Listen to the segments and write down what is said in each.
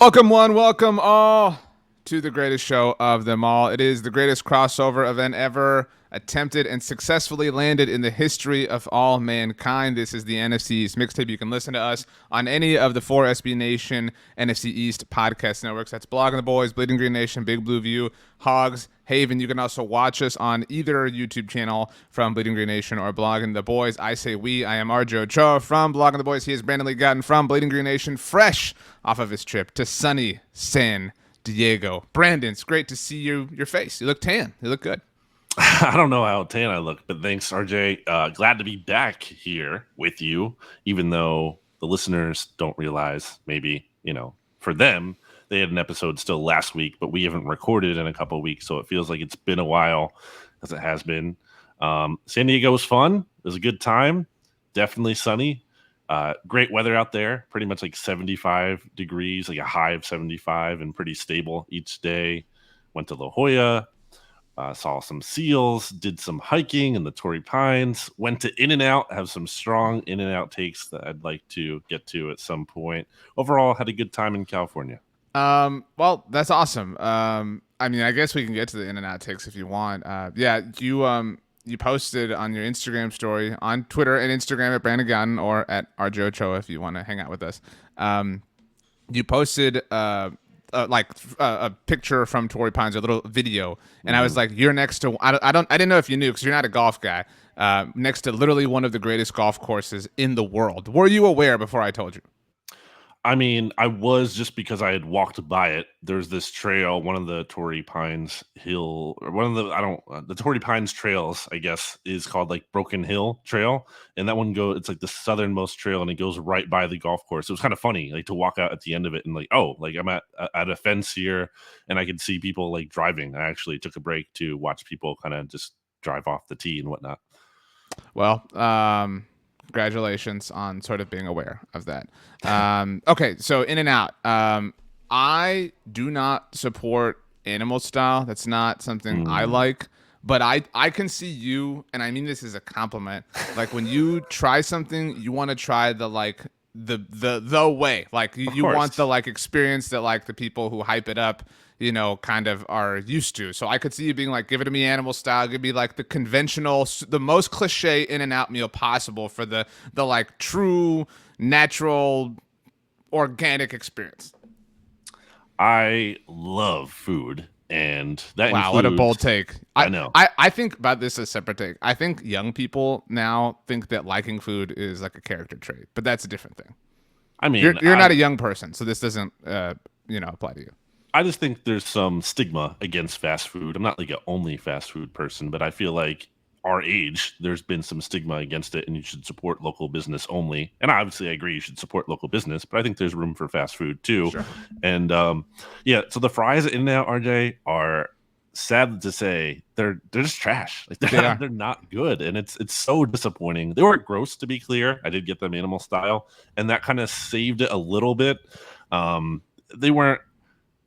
Welcome all to the greatest show of them all. It is the greatest crossover event ever attempted and successfully landed in the history of all mankind. This is the NFC East Mixtape. You can listen to us on any of the four SB Nation NFC East podcast networks. That's Blogging the Boys, Bleeding Green Nation, Big Blue View, Hogs, Haven. You can also watch us on either YouTube channel from Bleeding Green Nation or Blogging the Boys. I say we. I am RJ Ochoa from Blogging the Boys. He is Brandon Gowton from Bleeding Green Nation, fresh off of his trip to sunny San Diego. Brandon, it's great to see your face. You look tan. You look good. I don't know how tan I look, but thanks, RJ. Glad to be back here with you, even though the listeners don't realize maybe, for them, they had an episode still last week, but we haven't recorded in a couple of weeks, so it feels like it's been a while, as it has been. San Diego was fun. It was a good time. Definitely sunny. Great weather out there. Pretty much like 75 degrees, like a high of 75, and pretty stable each day. Went to La Jolla. Saw some seals, did some hiking in the Torrey Pines, went to In-N-Out, have some strong In-N-Out takes that I'd like to get to at some point. Overall, had a good time in California. Well, that's awesome. I mean, I guess we can get to the In-N-Out takes if you want. You posted on your Instagram story, on Twitter and Instagram at Brandon Gowton or at RJ Ochoa if you want to hang out with us. You posted a picture from Torrey Pines, a little video, and I was like, "You're next to I didn't know if you knew because you're not a golf guy. Next to literally one of the greatest golf courses in the world. Were you aware before I told you?" I mean, I was, just because I had walked by it. There's this trail, one of the Torrey Pines Hill, or one of the Torrey Pines trails, I guess, is called like Broken Hill Trail. And that one it's like the southernmost trail, and it goes right by the golf course. It was kind of funny, like to walk out at the end of it and like, oh, like I'm at a fence here and I could see people like driving. I actually took a break to watch people kind of just drive off the tee and whatnot. Well, congratulations on sort of being aware of that. Okay, so In-N-Out. I do not support animal style. That's not something I like. But I can see you, and I mean this as a compliment. Like when you try something, you want to try the way. Like you want the like experience that like the people who hype it up, kind of are used to. So I could see you being like, give it to me animal style. Give me like the conventional, the most cliche In-N-Out meal possible for the like true, natural, organic experience. I love food. And that wow, what a bold take. I know. I think about this as a separate take. I think young people now think that liking food is like a character trait, but that's a different thing. I mean, you're not a young person, so this doesn't apply to you. I just think there's some stigma against fast food. I'm not like an only fast food person, but I feel like our age, there's been some stigma against it, and you should support local business only. And obviously, I agree you should support local business, but I think there's room for fast food too. Sure. And so the fries at In-N-Out, RJ, are, sad to say, they're just trash. Like they're not good, and it's so disappointing. They weren't gross, to be clear. I did get them animal style, and that kind of saved it a little bit. They weren't.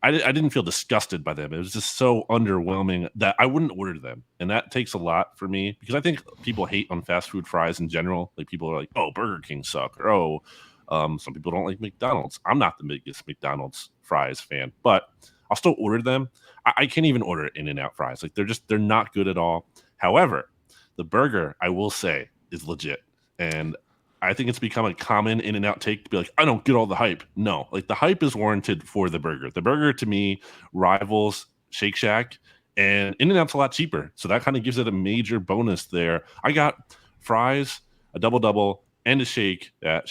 I didn't feel disgusted by them. It was just so underwhelming that I wouldn't order them. And that takes a lot for me, because I think people hate on fast food fries in general. Like people are like, oh, Burger King suck. Or, some people don't like McDonald's. I'm not the biggest McDonald's fries fan, but I'll still order them. I can't even order In-N-Out fries. Like they're not good at all. However, the burger, I will say, is legit. And I think it's become a common In-N-Out take to be like, I don't get all the hype. No, like the hype is warranted for the burger. The burger, to me, rivals Shake Shack, and In-N-Out's a lot cheaper. So that kind of gives it a major bonus there. I got fries, a double, and a shake at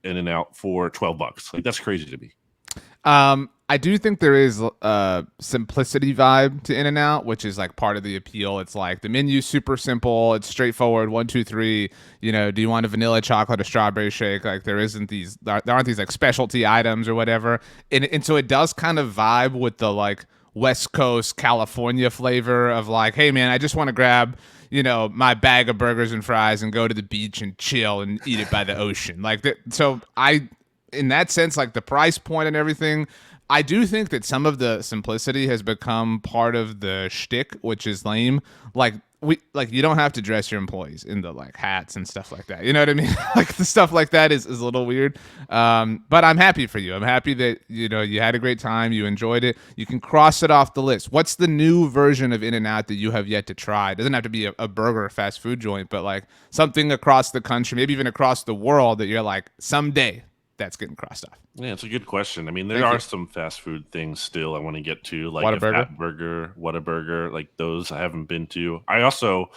In-N-Out for $12. Like that's crazy to me. I do think there is a simplicity vibe to In-N-Out, which is like part of the appeal. It's like the menu's super simple. It's straightforward. 1, 2, 3. Do you want a vanilla chocolate or strawberry shake? Like there aren't these like specialty items or whatever. And so it does kind of vibe with the like West Coast California flavor of like, hey man, I just want to grab, my bag of burgers and fries and go to the beach and chill and eat it by the ocean. In that sense, like the price point and everything, I do think that some of the simplicity has become part of the shtick, which is lame. Like you don't have to dress your employees in the like hats and stuff like that. You know what I mean? Like the stuff like that is a little weird. But I'm happy for you. I'm happy that you had a great time, you enjoyed it. You can cross it off the list. What's the new version of In-N-Out that you have yet to try? It doesn't have to be a burger or fast food joint, but like something across the country, maybe even across the world that you're like someday that's getting crossed off. Yeah, it's a good question. I mean, there are some fast food things still I want to get to, like a Fat Burger, Whataburger, like those I haven't been to. I also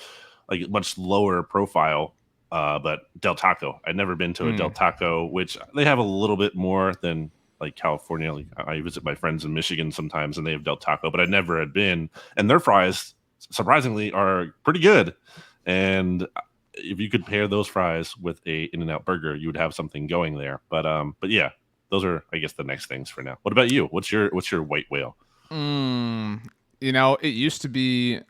like much lower profile, but Del Taco. I've never been to a Del Taco, which they have a little bit more than like California. Like I visit my friends in Michigan sometimes, and they have Del Taco, but I never had been. And their fries, surprisingly, are pretty good. And if you could pair those fries with a In-N-Out burger, you would have something going there. But yeah, those are, I guess, the next things for now. What about you? What's your white whale? It used to be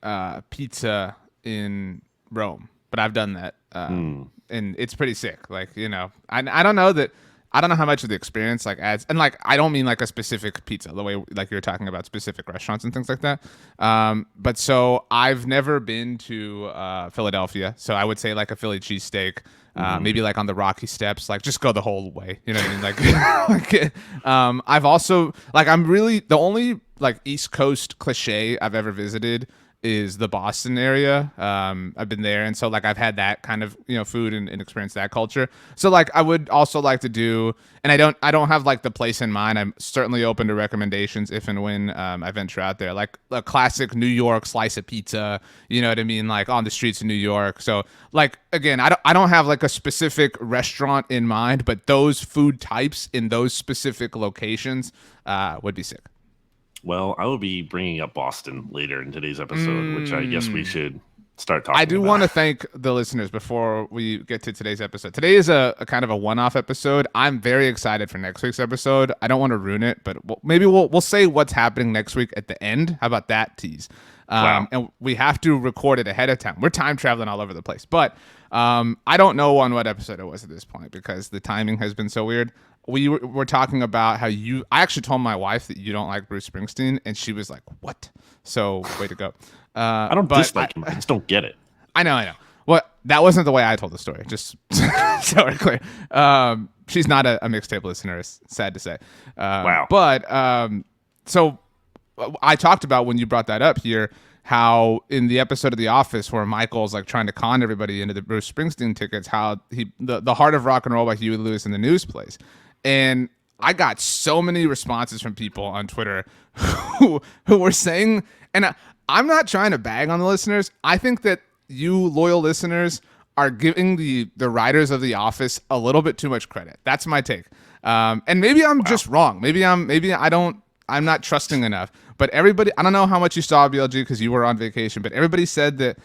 pizza in Rome, but I've done that, and it's pretty sick. Like I don't know that. I don't know how much of the experience like adds, and like I don't mean like a specific pizza, the way like you're talking about specific restaurants and things like that. But so I've never been to Philadelphia, so I would say like a Philly cheesesteak, maybe like on the Rocky Steps, like just go the whole way. You know what I mean? Like, I've also like I'm really the only like East Coast cliche I've ever visited is the Boston area. I've been there, and so like I've had that kind of food and experienced that culture. So like I would also like to do, and I don't have like the place in mind. I'm certainly open to recommendations if and when I venture out there, like a classic New York slice of pizza. You know what I mean? Like on the streets of New York. So like again, I don't have like a specific restaurant in mind, but those food types in those specific locations would be sick. Well, I will be bringing up Boston later in today's episode, which I guess we should start talking about. I do want to thank the listeners before we get to today's episode. Today is a kind of a one-off episode. I'm very excited for next week's episode. I don't want to ruin it, but maybe we'll say what's happening next week at the end. How about that tease? Wow. And we have to record it ahead of time. We're time traveling all over the place, but I don't know on what episode it was at this point because the timing has been so weird. We were talking about how I actually told my wife that you don't like Bruce Springsteen, and she was like, "What?" So way to go. I don't dislike him. I just don't get it. I know. Well, that wasn't the way I told the story. Just so we're clear. She's not a mixtape listener. It's sad to say. Wow. But so I talked about when you brought that up here, how in the episode of The Office where Michael's like trying to con everybody into the Bruce Springsteen tickets, how the Heart of Rock and Roll by Huey Lewis in the News plays. And I got so many responses from people on Twitter who were saying, and I'm not trying to bag on the listeners. I think that you loyal listeners are giving the writers of The Office a little bit too much credit. That's my take. And maybe I'm just wrong. I'm not trusting enough. But everybody, I don't know how much you saw BLG because you were on vacation, but everybody said that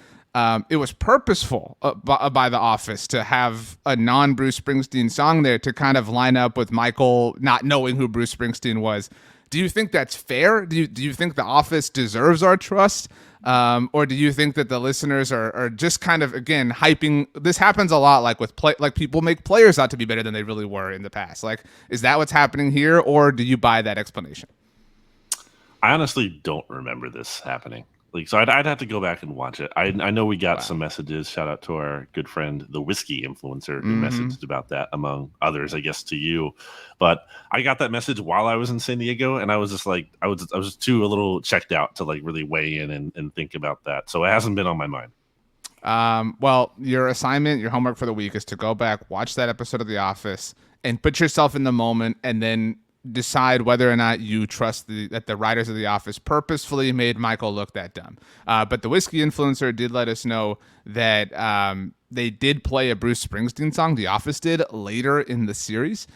it was purposeful by The Office to have a non-Bruce Springsteen song there to kind of line up with Michael not knowing who Bruce Springsteen was. Do you think that's fair? Do you think The Office deserves our trust? Or do you think that the listeners are just kind of, again, hyping? This happens a lot, like with like people make players out to be better than they really were in the past. Like, is that what's happening here, or do you buy that explanation? I honestly don't remember this happening. Like, so I'd have to go back and watch it. I know we got some messages. Shout out to our good friend, the whiskey influencer, who messaged about that, among others, I guess, to you. But I got that message while I was in San Diego, and I was just like, I was just too a little checked out to like really weigh in and think about that. So it hasn't been on my mind. Well, your assignment, your homework for the week is to go back, watch that episode of The Office, and put yourself in the moment, and then decide whether or not you trust that the writers of The Office purposefully made Michael look that dumb. But the whiskey influencer did let us know that they did play a Bruce Springsteen song, The Office did, later in the series,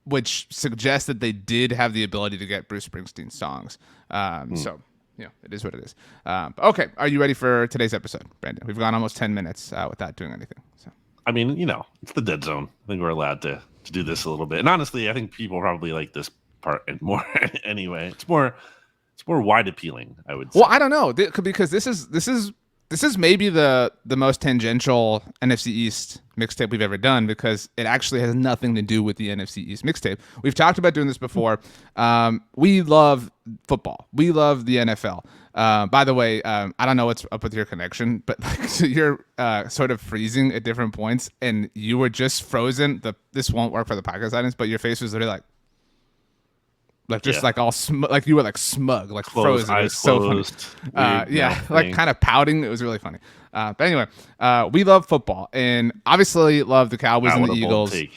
which suggests that they did have the ability to get Bruce Springsteen songs. So, it is what it is. Okay, are you ready for today's episode, Brandon? We've gone almost 10 minutes without doing anything. So, I mean, it's the dead zone. I think we're allowed to do this a little bit. And honestly, I think people probably like this part more anyway. It's more wide appealing, I would say. Well, I don't know, because this is maybe the most tangential NFC East mixtape we've ever done, because it actually has nothing to do with the NFC East mixtape. We've talked about doing this before. We love football. We love the NFL. By the way, I don't know what's up with your connection, but like, so you're sort of freezing at different points, and you were just frozen. This won't work for the podcast audience, but your face was literally like just Yeah. like all like you were like smug, like Closed, frozen. It was eyes so closed. funny. Yeah, mouth like thing. kind of pouting. It was really funny. But anyway, we love football, and obviously love the Cowboys and What the a bold Eagles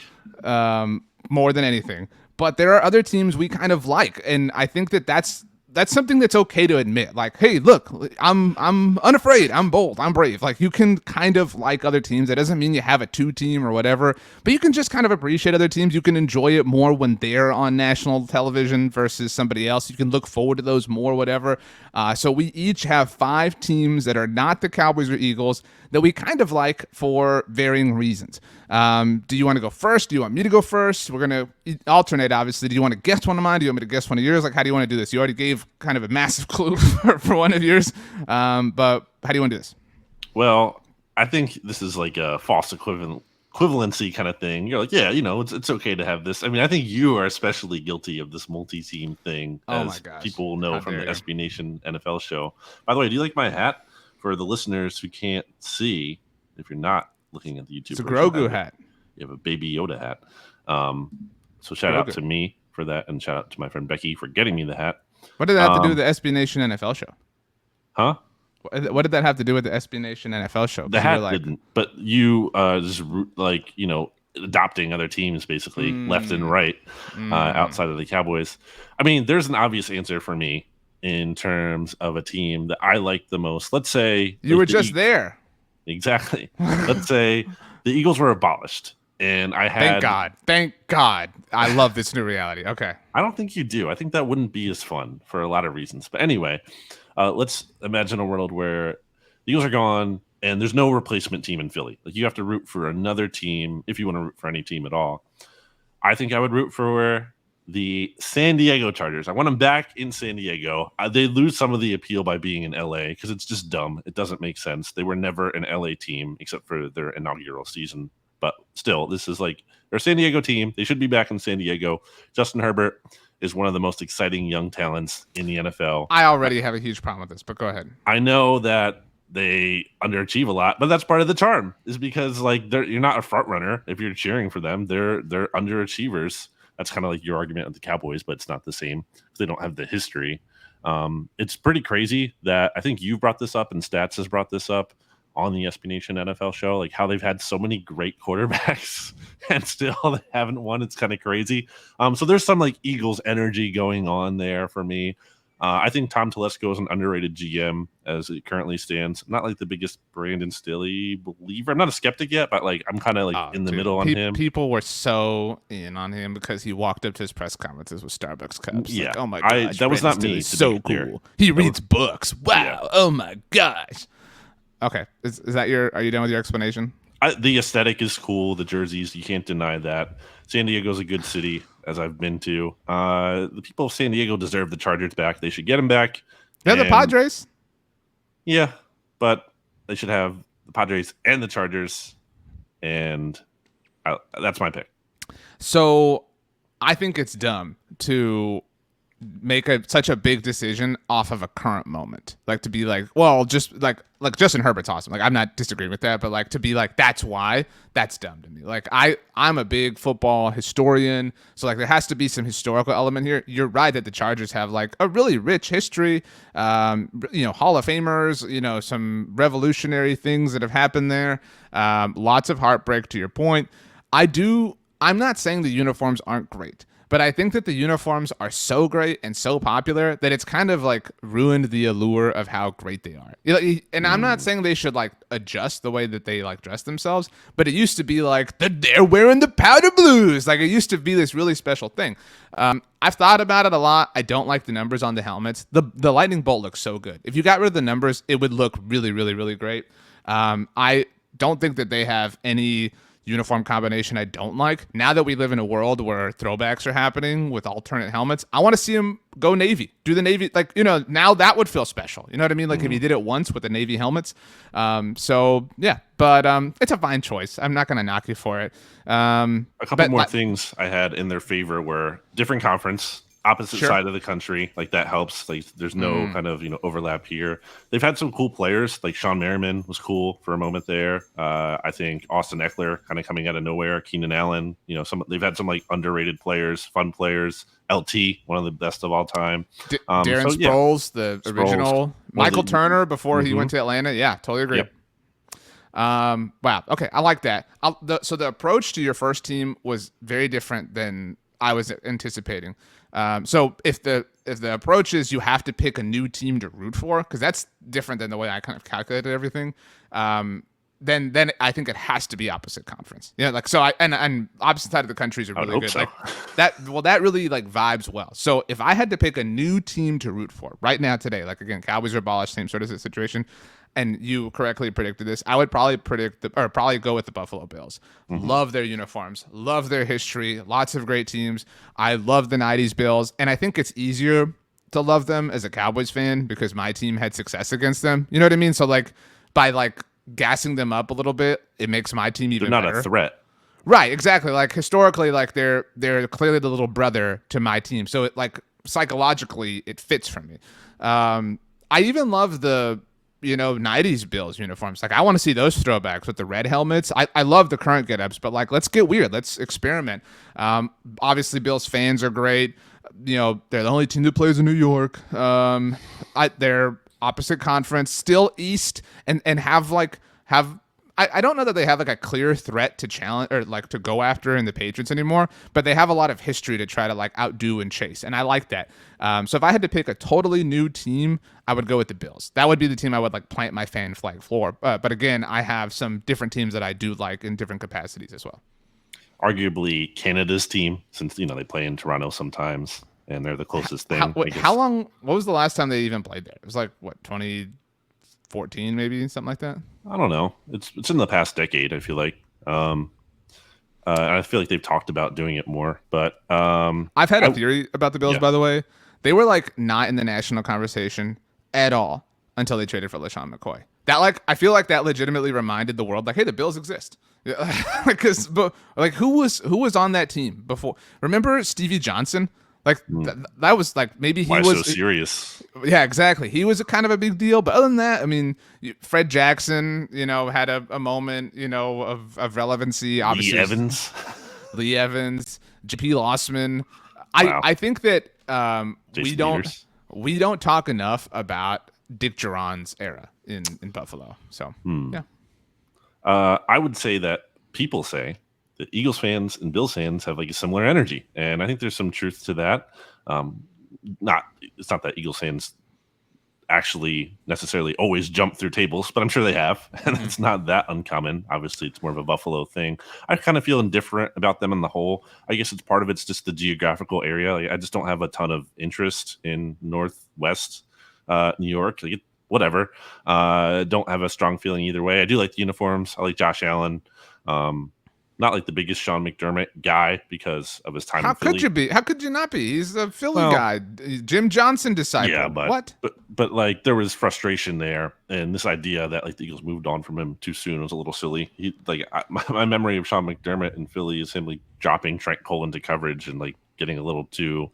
take. more than anything. But there are other teams we kind of like, and I think that's something that's okay to admit. Like, hey, look, I'm unafraid, I'm bold, I'm brave. Like, you can kind of like other teams. That doesn't mean you have a 2-team or whatever, but you can just kind of appreciate other teams. You can enjoy it more when they're on national television versus somebody else. You can look forward to those more, whatever. So we each have 5 teams that are not the Cowboys or Eagles that we kind of like for varying reasons. Do you want to go first? Do you want me to go first? We're going to alternate, obviously. Do you want to guess one of mine? Do you want me to guess one of yours? Like, how do you want to do this? You already gave kind of a massive clue for one of yours. But how do you want to do this? Well, I think this is like a false equivalency kind of thing. You're like, yeah, it's okay to have this. I mean, I think you are especially guilty of this multi-team thing, Oh my as gosh. people will know How from the dare you. SB Nation NFL show. By the way, do you like my hat? For the listeners who can't see, if you're not looking at the YouTube, It's a version, Grogu hat. You have a Baby Yoda hat. So shout out Grogu. to me for that, and shout out to my friend Becky for getting me the hat. What did that have to do with the SB Nation NFL show? Huh? What did that have to do with the SB Nation NFL show? 'Cause The you were hat like, didn't, but you just like adopting other teams basically left and right outside of the Cowboys. I mean, there's an obvious answer for me in terms of a team that I like the most. Let's say you were just there. Exactly. Let's say the Eagles were abolished, and I had. Thank God. I love this new reality. Okay. I don't think you do. I think that wouldn't be as fun for a lot of reasons. But anyway, let's imagine a world where the Eagles are gone and there's no replacement team in Philly. Like, you have to root for another team if you want to root for any team at all. I think I would root for the San Diego Chargers. I want them back in San Diego. They lose some of the appeal by being in LA because it's just dumb. It doesn't make sense. They were never an LA team except for their inaugural season. But still, this is like they're a San Diego team. They should be back in San Diego. Justin Herbert is one of the most exciting young talents in the NFL. I already have a huge problem with this, but go ahead. I know that they underachieve a lot, but that's part of the charm, is because like you're not a front runner if you're cheering for them. They're underachievers. That's kind of like your argument with the Cowboys, but it's not the same because they don't have the history. It's pretty crazy that I think you've brought this up and Stats has brought this up on the SB Nation NFL show, like how they've had so many great quarterbacks and still they haven't won. It's kind of crazy. So there's some like Eagles energy going on there for me. I think Tom Telesco is an underrated GM as it currently stands. I'm not like the biggest Brandon Staley believer. I'm not a skeptic yet, but like I'm kind of like in the middle on him. People were so in on him because he walked up to his press conferences with Starbucks cups. Yeah, like, oh my gosh, that was not Brandon me. Staley's so cool. He reads books. Wow. Yeah. Oh my gosh. Okay, is that are you done with your explanation? The aesthetic is cool. The jerseys, you can't deny that. San Diego's a good city, as I've been to. The people of San Diego deserve the Chargers back. They should get them back. They're the Padres. Yeah, but they should have the Padres and the Chargers, and that's my pick. So I think it's dumb to make such a big decision off of a current moment. Like to be like, well, just like Justin Herbert's awesome. Like I'm not disagreeing with that, but like to be like, that's why, that's dumb to me. Like I'm a big football historian. So like there has to be some historical element here. You're right that the Chargers have like a really rich history, Hall of Famers, some revolutionary things that have happened there. Lots of heartbreak to your point. I'm not saying the uniforms aren't great, but I think that the uniforms are so great and so popular that it's kind of like ruined the allure of how great they are. And I'm not saying they should like adjust the way that they like dress themselves, but it used to be like they're wearing the powder blues. Like it used to be this really special thing. I've thought about it a lot. I don't like the numbers on the helmets. The lightning bolt looks so good. If you got rid of the numbers, it would look really, really, really great. I don't think that they have any uniform combination I don't like. Now that we live in a world where throwbacks are happening with alternate helmets, I want to see him go Navy. Do the Navy, now that would feel special. You know what I mean? Like if he did it once with the Navy helmets. So yeah, but it's a fine choice. I'm not going to knock you for it. A couple more things I had in their favor were different conference. opposite Sure. side of the country, like that helps. Like there's no kind of overlap here. They've had some cool players, like Sean Merriman was cool for a moment there. I think Austin Eckler kind of coming out of nowhere. Keenan Allen, they've had some like underrated players, fun players. LT, one of the best of all time. Darren Yeah, Sproles, the Sproles, original Michael Turner before he went to Atlanta. Yeah, totally agree. Yep. Wow. Okay, I like that. So the approach to your first team was very different than I was anticipating. So if the approach is you have to pick a new team to root for, because that's different than the way I kind of calculated everything. Then I think it has to be opposite conference. Yeah, like so. And opposite side of the countries are really good. So. Like that. Well, that really like vibes well. So if I had to pick a new team to root for right now today, like again, Cowboys are abolished, same sort of situation. And you correctly predicted this. I would probably probably go with the Buffalo Bills. Love their uniforms, love their history, lots of great teams. I love the '90s Bills, and I think it's easier to love them as a Cowboys fan because my team had success against them. You know what I mean? So like by like gassing them up a little bit, it makes my team even better. They're not a threat. Right, exactly. Like historically, like they're clearly the little brother to my team. So it like psychologically it fits for me. I even love the '90s Bills uniforms. Like I want to see those throwbacks with the red helmets. I love the current get-ups, but like let's get weird. Let's experiment. Obviously Bills fans are great. They're the only team that plays in New York. They're opposite conference, still East, and have I don't know that they have like a clear threat to challenge or like to go after in the Patriots anymore, but they have a lot of history to try to like outdo and chase, and I like that. So if I had to pick a totally new team, I would go with the Bills. That would be the team I would like plant my fan flag for. But again, I have some different teams that I do like in different capacities as well. Arguably Canada's team, since they play in Toronto sometimes, and they're the closest thing. How long? What was the last time they even played there? It was like what 2014 maybe, something like that. I don't know. It's in the past decade. I feel like. I feel like they've talked about doing it more, but I've had a theory about the Bills. Yeah. By the way, they were like not in the national conversation at all until they traded for LaShawn McCoy. That like I feel like that legitimately reminded the world like, hey, the Bills exist. Because like who was on that team before? Remember Stevie Johnson? Like that was like maybe he Why was so serious. Yeah, exactly. He was a kind of a big deal, but other than that, I mean, Fred Jackson, had a moment, of relevancy. Obviously, Lee Evans, J.P. Lossman. Wow. I think that Jason we don't talk enough about Dick Duran's era in Buffalo. So yeah, I would say that people say that Eagles fans and Bills fans have like a similar energy, and I think there's some truth to that. It's not that Eagles fans actually necessarily always jump through tables, but I'm sure they have, and it's not that uncommon. Obviously, it's more of a Buffalo thing. I kind of feel indifferent about them on the whole. I guess it's part of it's just the geographical area. Like, I just don't have a ton of interest in Northwest New York. Whatever. Don't have a strong feeling either way. I do like the uniforms. I like Josh Allen. Not like the biggest Sean McDermott guy because of his time in Philly. How could you be? How could you not be? He's a Philly guy. Jim Johnson disciple. Yeah, but like there was frustration there, and this idea that like the Eagles moved on from him too soon was a little silly. My memory of Sean McDermott in Philly is him like dropping Trent Cole into coverage and like getting a little too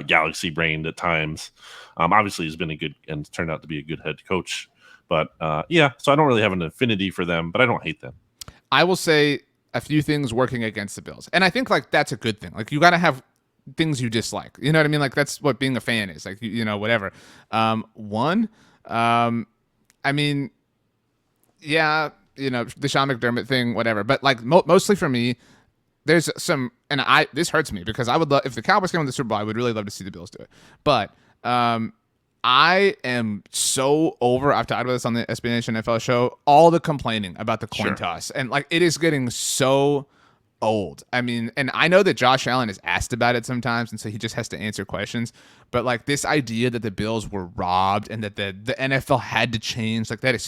galaxy brained at times. Obviously, he's been a good and turned out to be a good head coach. But so I don't really have an affinity for them, but I don't hate them. I will say a few things working against the Bills. And I think like that's a good thing. Like you got to have things you dislike. You know what I mean? Like that's what being a fan is. Like whatever. One, I mean, yeah, the Sean McDermott thing, whatever. But like mostly for me, there's some, and this hurts me because I would love if the Cowboys came to the Super Bowl, I would really love to see the Bills do it. But I am so over. I've talked about this on the SB Nation NFL show. All the complaining about the coin toss, and like it is getting so old. I mean, and I know that Josh Allen is asked about it sometimes, and so he just has to answer questions. But like this idea that the Bills were robbed and that the NFL had to change, like that is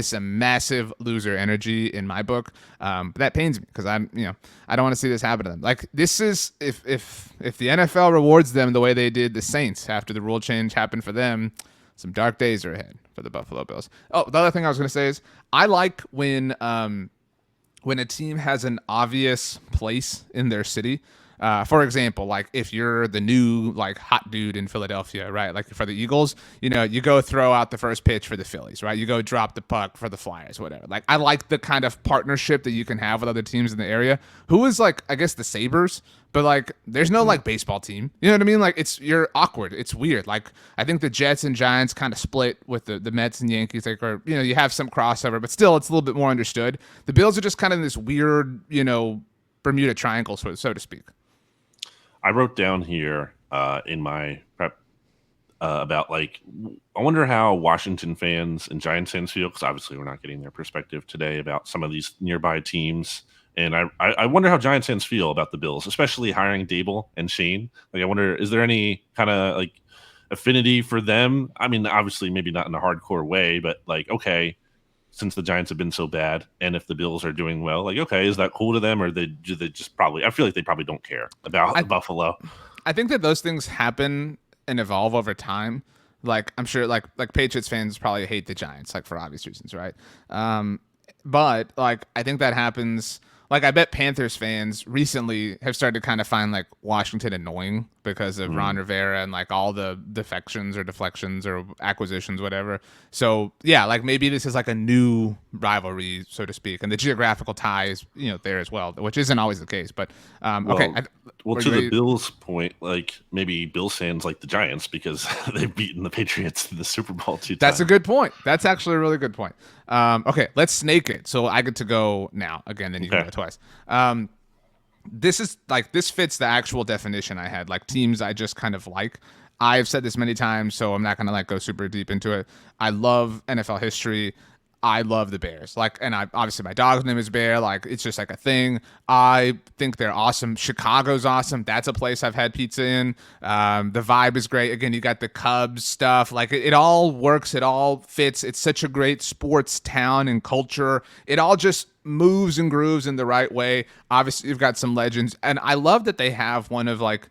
some massive loser energy in my book. But that pains me because I don't want to see this happen to them. Like this is if the NFL rewards them the way they did the Saints after the rule change happened for them, some dark days are ahead for the Buffalo Bills. Oh, the other thing I was going to say is I like when a team has an obvious place in their city. For example, like if you're the new like hot dude in Philadelphia, right? Like for the Eagles, you go throw out the first pitch for the Phillies, right? You go drop the puck for the Flyers, whatever. Like I like the kind of partnership that you can have with other teams in the area. Who is like, I guess the Sabres, but like there's no like baseball team. You know what I mean? Like you're awkward. It's weird. Like I think the Jets and Giants kind of split with the Mets and Yankees. Like, or you have some crossover, but still it's a little bit more understood. The Bills are just kind of in this weird, Bermuda Triangle, so to speak. I wrote down here in my prep about like, I wonder how Washington fans and Giants fans feel, because obviously we're not getting their perspective today about some of these nearby teams. And I wonder how Giants fans feel about the Bills, especially hiring Dable and Shane. Like, I wonder, is there any kind of like affinity for them? I mean, obviously maybe not in a hardcore way, but like, okay, since the Giants have been so bad, and if the Bills are doing well, like, okay, is that cool to them, or do they just probably? I feel like they probably don't care about Buffalo. I think that those things happen and evolve over time. Like I'm sure, like Patriots fans probably hate the Giants, like for obvious reasons, right? But like I think that happens. Like I bet Panthers fans recently have started to kind of find like Washington annoying because of Ron Rivera and like all the defections or deflections or acquisitions, whatever. So yeah, like maybe this is like a new rivalry, so to speak, and the geographical ties, there as well, which isn't always the case. But okay. Well, to the Bills' point, like maybe Bills fans like the Giants because they've beaten the Patriots in the Super Bowl 2 times. That's a good point. That's actually a really good point. Okay, let's snake it. So I get to go now again, then you can go twice. This fits the actual definition I had, like teams I just kind of like. I've said this many times, so I'm not gonna like go super deep into it. I love NFL history. I love the Bears. Like, and obviously my dog's name is Bear. Like, it's just like a thing. I think they're awesome. Chicago's awesome. That's a place I've had pizza in. The vibe is great. Again, you got the Cubs stuff. Like, it all works. It all fits. It's such a great sports town and culture. It all just moves and grooves in the right way. Obviously, you've got some legends, and I love that they have one of like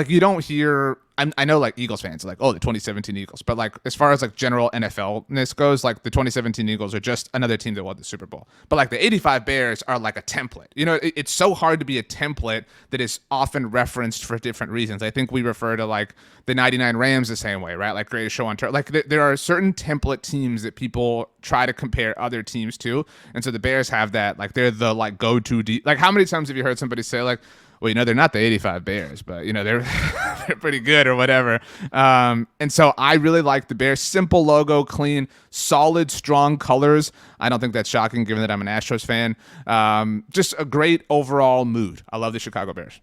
you don't hear. I know like Eagles fans are like, oh, the 2017 Eagles, but like as far as like general NFL-ness goes, like the 2017 Eagles are just another team that won the Super Bowl. But like the 85 Bears are like a template. It's so hard to be a template that is often referenced for different reasons. I think we refer to like the 99 Rams the same way, right? Like greatest show on turf. Like there are certain template teams that people try to compare other teams to, and so the Bears have that. Like they're the like go-to. Like how many times have you heard somebody say like, well, they're not the 85 Bears, but, they're they're pretty good or whatever. And so I really like the Bears. Simple logo, clean, solid, strong colors. I don't think that's shocking given that I'm an Astros fan. Just a great overall mood. I love the Chicago Bears.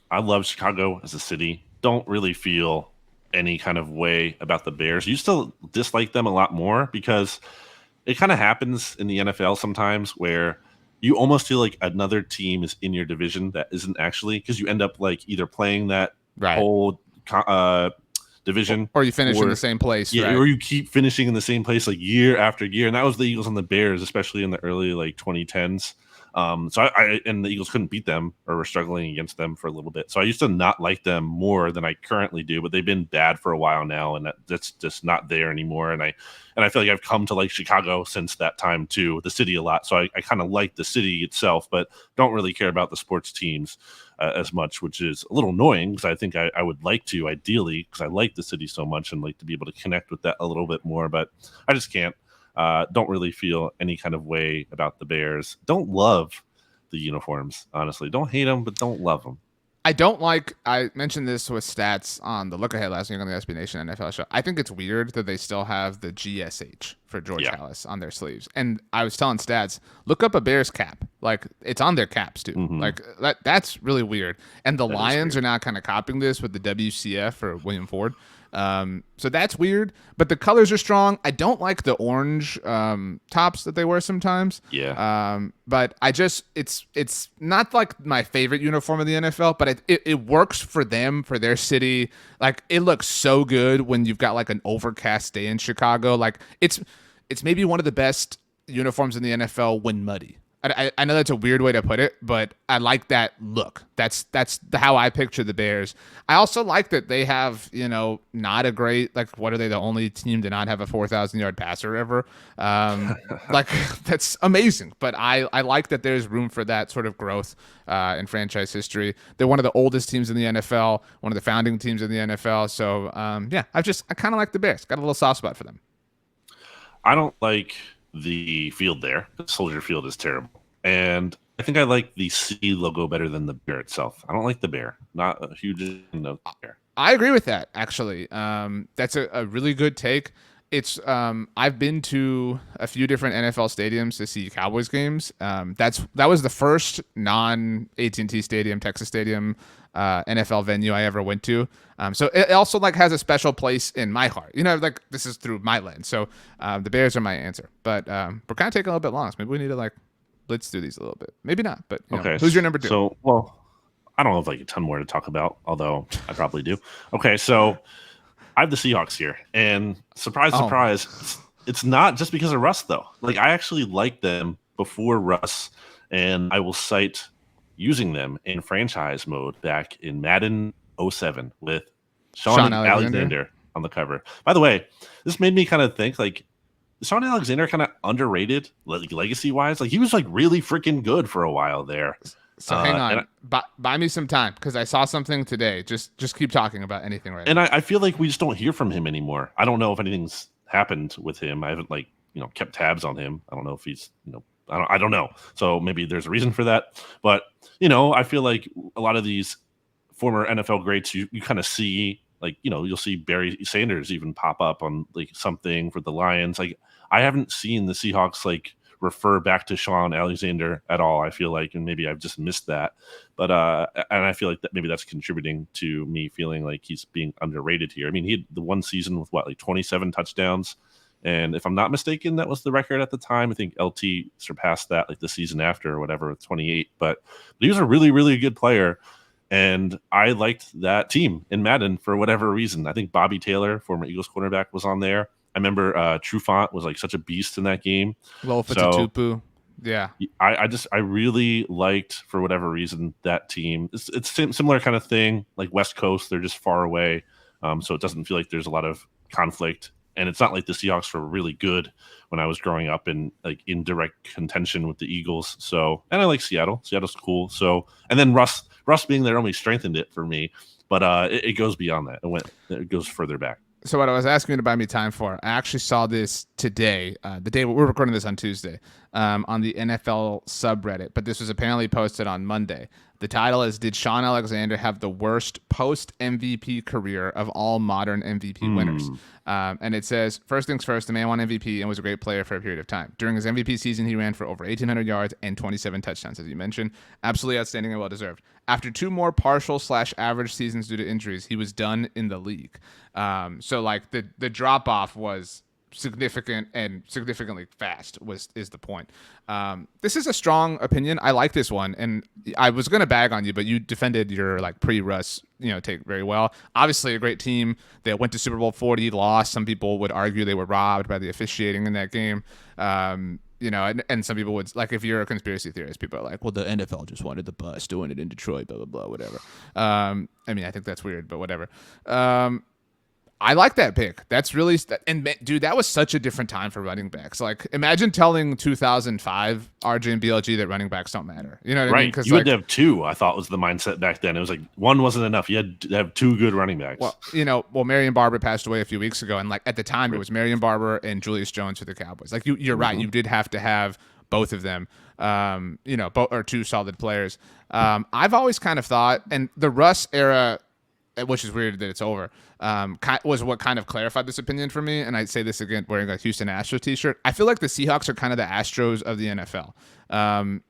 I love Chicago as a city. Don't really feel any kind of way about the Bears. You still dislike them a lot more because it kind of happens in the NFL sometimes where you almost feel like another team is in your division that isn't actually, because you end up like either playing that whole division, or you finish in the same place, yeah, right? Or you keep finishing in the same place like year after year, and that was the Eagles and the Bears, especially in the early like 2010s. So I and the Eagles couldn't beat them or were struggling against them for a little bit. So I used to not like them more than I currently do, but they've been bad for a while now, and that's just not there anymore. And I feel like I've come to like Chicago since that time too, the city a lot. So I kind of like the city itself, but don't really care about the sports teams as much, which is a little annoying because I think I would like to ideally, because I like the city so much and like to be able to connect with that a little bit more, but I just can't. Don't really feel any kind of way about the Bears. Don't love the uniforms, honestly. Don't hate them, but don't love them. I mentioned this with stats on the look ahead last week on the SB Nation NFL show. I think it's weird that they still have the GSH for George Halas on their sleeves. And I was telling stats, look up a Bears cap. Like it's on their caps too. Mm-hmm. Like that's really weird. And the Lions are now kind of copying this with the WCF or William Ford. So that's weird, but the colors are strong. I don't like the orange tops that they wear sometimes. Yeah. But it's not like my favorite uniform of the NFL, but it works for them, for their city. Like it looks so good when you've got like an overcast day in Chicago. Like it's maybe one of the best uniforms in the NFL when muddy. I know that's a weird way to put it, but I like that look. That's how I picture the Bears. I also like that they have, not a great, like, what are they, the only team to not have a 4,000-yard passer ever? Like, that's amazing. But I like that there's room for that sort of growth in franchise history. They're one of the oldest teams in the NFL, one of the founding teams in the NFL. So, yeah, I kind of like the Bears. Got a little soft spot for them. I don't like the field there. The Soldier Field is terrible. And I think I like the C logo better than the bear itself. I don't like the bear. Not a huge fan of the bear. I agree with that, actually. That's a really good take. It's I've been to a few different NFL stadiums to see Cowboys games. That was the first non AT&T Stadium, Texas Stadium, NFL venue I ever went to. So it also like has a special place in my heart. Like this is through my lens. So the Bears are my answer. But we're kind of taking a little bit long. So maybe we need to like blitz through these a little bit. Maybe not. But Okay. who's your number two? So I don't have like a ton more to talk about, although I probably do. Okay, so I have the Seahawks here, and surprise, it's not just because of Russ though. Like I actually liked them before Russ, and I will cite using them in franchise mode back in Madden 07 with Sean Alexander on the cover. By the way, this made me kind of think like Sean Alexander kind of underrated, like legacy wise. Like he was like really freaking good for a while there. So hang on, buy me some time because I saw something today. Just keep talking about anything right now. And I feel like we just don't hear from him anymore. I don't know if anything's happened with him. I haven't kept tabs on him. I don't know if he's I don't know. So maybe there's a reason for that. But I feel like a lot of these former NFL greats, you kind of see like you'll see Barry Sanders even pop up on like something for the Lions. Like I haven't seen the Seahawks like refer back to Sean Alexander at all. I feel like, and maybe I've just missed that, but and I feel like that maybe that's contributing to me feeling like he's being underrated here. I mean, he had the one season with like 27 touchdowns, and if I'm not mistaken, that was the record at the time. I think LT surpassed that like the season after or whatever with 28. But he was a really, really good player, and I liked that team in Madden for whatever reason. I think Bobby Taylor, former Eagles cornerback, was on there. I remember Trufant was like such a beast in that game. Tupu. Yeah. I really liked, for whatever reason, that team. It's similar kind of thing, like West Coast. They're just far away. So it doesn't feel like there's a lot of conflict. And it's not like the Seahawks were really good when I was growing up in direct contention with the Eagles. So, and I like Seattle. Seattle's cool. So, and then Russ being there only strengthened it for me. But it goes beyond that. It goes further back. So what I was asking you to buy me time for, I actually saw this today, the day we're recording this on Tuesday, on the NFL subreddit, but this was apparently posted on Monday. The title is, Did Sean Alexander have the worst post-MVP career of all modern MVP winners? And it says, first things first, the man won MVP and was a great player for a period of time. During his MVP season, he ran for over 1,800 yards and 27 touchdowns, as you mentioned. Absolutely outstanding and well-deserved. After two more partial/average seasons due to injuries, he was done in the league. So like the drop-off was significant and significantly fast is the point. This is a strong opinion. I like this one, and I was gonna bag on you, but you defended your like pre-Russ take very well. Obviously a great team. They went to Super Bowl 40, lost. Some people would argue they were robbed by the officiating in that game. And some people would, like, if you're a conspiracy theorist, people are like, well, the NFL just wanted the bus doing it in Detroit, blah blah blah, whatever. I mean, I think that's weird, but whatever. I like that pick. That's really, and dude, that was such a different time for running backs. Like, imagine telling 2005 RJ and BLG that running backs don't matter. You know what I mean? Because you had to have two. I thought was the mindset back then. It was like one wasn't enough. You had to have two good running backs. Well, Marion Barber passed away a few weeks ago, and like at the time, it was Marion Barber and Julius Jones for the Cowboys. Like you're right. You did have to have both of them. Both are two solid players. I've always kind of thought, and the Russ era, which is weird that it's over, was what kind of clarified this opinion for me. And I'd say this again, wearing a Houston Astros t-shirt. I feel like the Seahawks are kind of the Astros of the NFL.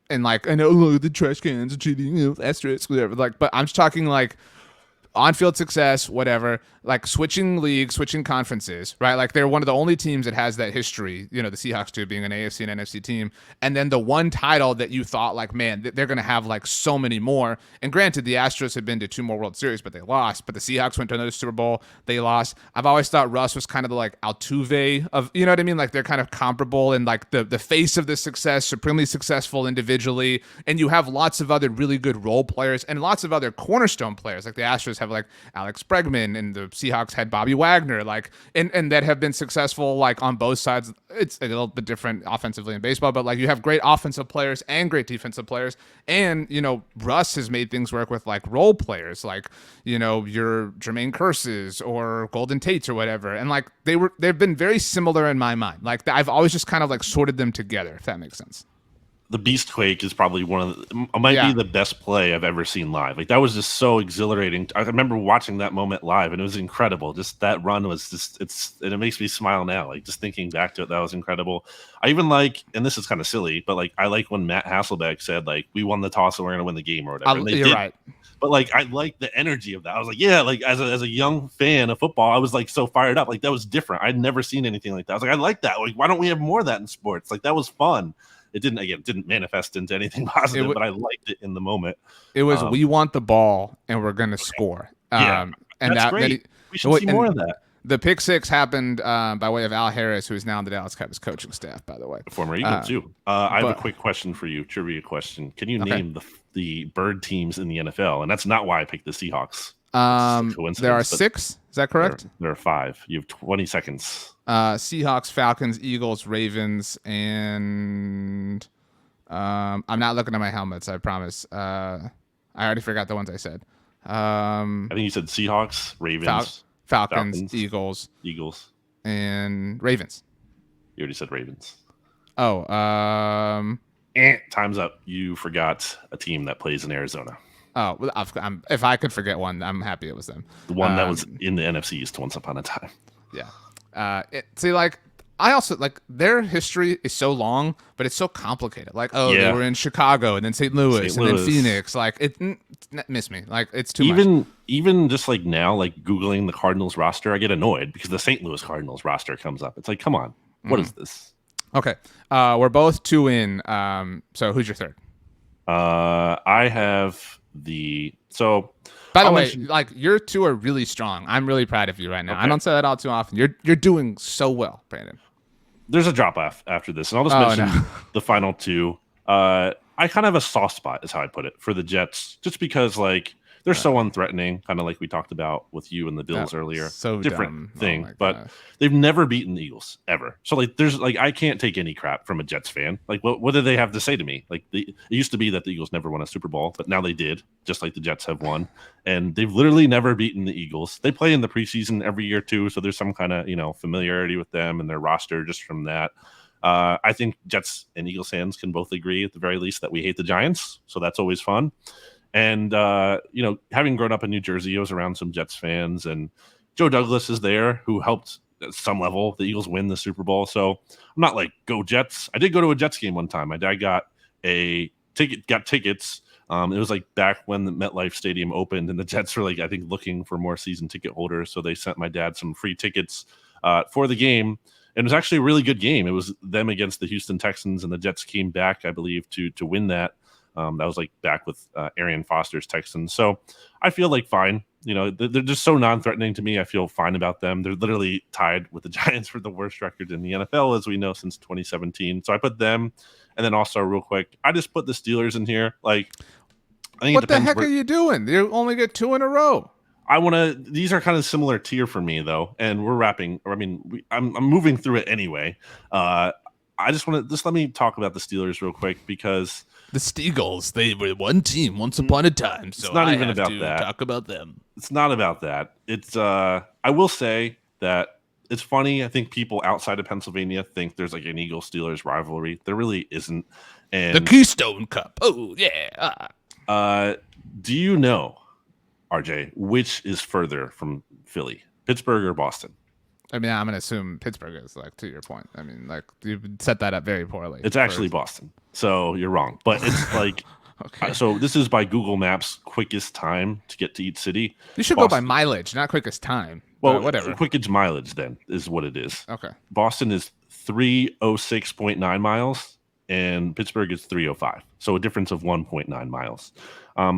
And like, I know the trash cans are cheating, asterisks, whatever. Like, but I'm just talking like on-field success, whatever, like switching leagues, switching conferences, right? Like they're one of the only teams that has that history, the Seahawks do, being an AFC and NFC team. And then the one title that you thought like, man, they're going to have like so many more. And granted, the Astros had been to 2 more World Series, but they lost. But the Seahawks went to another Super Bowl. They lost. I've always thought Russ was kind of the like Altuve of, you know what I mean? Like they're kind of comparable in like the face of the success, supremely successful individually. And you have lots of other really good role players and lots of other cornerstone players. Like the Astros have like Alex Bregman, and the Seahawks had Bobby Wagner, like, and that have been successful like on both sides. It's a little bit different offensively in baseball, but like you have great offensive players and great defensive players. And, Russ has made things work with like role players, like, your Jermaine Curses or Golden Tates or whatever. And like they've been very similar in my mind. Like I've always just kind of like sorted them together, if that makes sense. The Beast Quake is probably might be the best play I've ever seen live. Like that was just so exhilarating. I remember watching that moment live, and it was incredible. Just that run was just and it makes me smile now. Like just thinking back to it, that was incredible. I even like, and this is kind of silly, but like I like when Matt Hasselbeck said like we won the toss and we're gonna win the game or whatever. And you're right. But like I like the energy of that. I was like, yeah, like as a young fan of football, I was like so fired up. Like that was different. I'd never seen anything like that. I was like, I like that. Like why don't we have more of that in sports? Like that was fun. It didn't manifest into anything positive, but I liked it in the moment. It was we want the ball and we're going to score. And that's great. We should see more of that. The pick six happened by way of Al Harris, who is now on the Dallas Cowboys coaching staff, by the way. Former Eagle, too. I have a quick question for you, trivia question. Can you name the bird teams in the NFL? And that's not why I picked the Seahawks. There are 6. Is that correct? There are 5. You have 20 seconds. Seahawks, Falcons, Eagles, Ravens, and I'm not looking at my helmets, I promise. I already forgot the ones I said. I think you said Seahawks, Ravens, Falcons, Eagles, and Ravens. You already said Ravens. Oh, time's up. You forgot a team that plays in Arizona. Oh, well, if I could forget one, I'm happy it was them. The one that was in the NFC East once upon a time. Yeah. I also like their history is so long, but it's so complicated. Like, they were in Chicago and then St. Louis and then Phoenix. Like, miss me. Like, it's too much. Even just like now, like Googling the Cardinals roster, I get annoyed because the St. Louis Cardinals roster comes up. It's like, come on, what is this? Okay, we're both 2 in. So who's your third? I have By the way, like your 2 are really strong. I'm really proud of you right now. Okay. I don't say that all too often. You're doing so well, Brandon. There's a drop off after this, and I'll just mention the final 2. I kind of have a soft spot, is how I put it, for the Jets, just because like they're so unthreatening, kind of like we talked about with you and the Bills earlier. So different thing, but they've never beaten the Eagles ever. So like, there's like I can't take any crap from a Jets fan. Like, what do they have to say to me? Like, it used to be that the Eagles never won a Super Bowl, but now they did, just like the Jets have won, and they've literally never beaten the Eagles. They play in the preseason every year too, so there's some kind of familiarity with them and their roster just from that. I think Jets and Eagles fans can both agree at the very least that we hate the Giants, so that's always fun. And, having grown up in New Jersey, I was around some Jets fans, and Joe Douglas is there, who helped at some level the Eagles win the Super Bowl. So I'm not like, go Jets. I did go to a Jets game one time. My dad got tickets. It was like back when the MetLife Stadium opened, and the Jets were like, I think, looking for more season ticket holders. So they sent my dad some free tickets for the game. And it was actually a really good game. It was them against the Houston Texans, and the Jets came back, I believe, to win that. That was like back with Arian Foster's Texans. So I feel like fine. They're just so non-threatening to me. I feel fine about them. They're literally tied with the Giants for the worst record in the NFL, as we know, since 2017. So I put them. And then also real quick, I just put the Steelers in here. Like, I think what the heck are you doing? You only get 2 in a row. These are kind of similar tier for me though. And we're wrapping, I'm moving through it anyway. I just let me talk about the Steelers real quick, because the Steagles, they were one team once upon a time. So it's not even about that. Talk about them. It's not about that. It's I will say that it's funny. I think people outside of Pennsylvania think there's like an Eagles-Steelers rivalry. There really isn't. And the Keystone Cup. Oh yeah. Do you know, RJ, which is further from Philly, Pittsburgh or Boston? I mean, I'm going to assume Pittsburgh is, like, to your point. I mean, like, you set that up very poorly. It's actually Boston, so you're wrong. But it's like Okay. So this is by Google Maps quickest time to get to each city. You should go by mileage, not quickest time. But Well, whatever. quickest mileage then is what it is. Okay. Boston is 306.9 miles and Pittsburgh is 305. So a difference of 1.9 miles.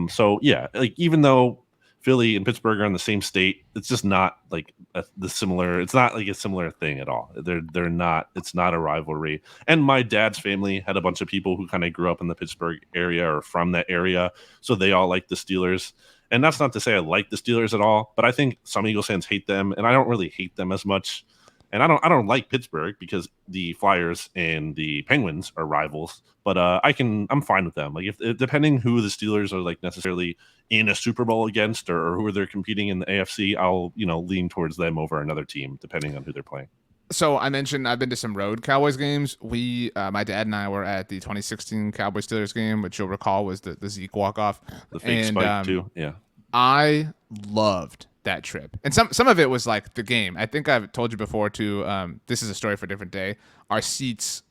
So yeah, like even though Philly and Pittsburgh are in the same state, it's just not like the similar. It's not like a similar thing at all. They're not. It's not a rivalry. And my dad's family had a bunch of people who kind of grew up in the Pittsburgh area or from that area, so they all like the Steelers. And that's not to say I like the Steelers at all, but I think some Eagles fans hate them, and I don't really hate them as much. And I don't like Pittsburgh because the Flyers and the Penguins are rivals. But I'm fine with them. Like if depending who the Steelers are like necessarily in a Super Bowl against or who they're competing in the AFC, I'll lean towards them over another team depending on who they're playing. So I mentioned I've been to some road Cowboys games. My dad and I were at the 2016 Cowboys Steelers game, which you'll recall was the Zeke walk off. The fake spike too. Yeah. I loved that trip, and some of it was like the game. I think I've told you before too. This is a story for a different day. Our seats,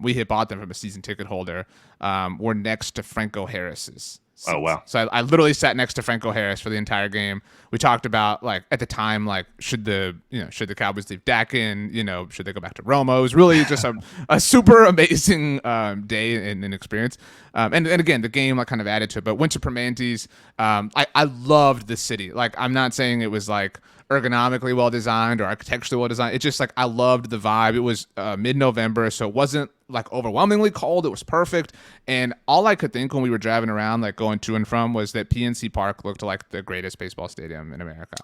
we had bought them from a season ticket holder. Were next to Franco Harris's seats. Oh wow! So I literally sat next to Franco Harris for the entire game. We talked about like at the time like should the Cowboys leave Dak in? Should they go back to Romo? It was really just a super amazing day and experience. And again, the game like kind of added to it. But went to Permante's. I loved the city. Like I'm not saying it was like ergonomically well designed or architecturally well designed. It's just like I loved the vibe. It was mid-November, so it wasn't like overwhelmingly cold. It was perfect. And all I could think when we were driving around, like going to and from, was that PNC Park looked like the greatest baseball stadium in America.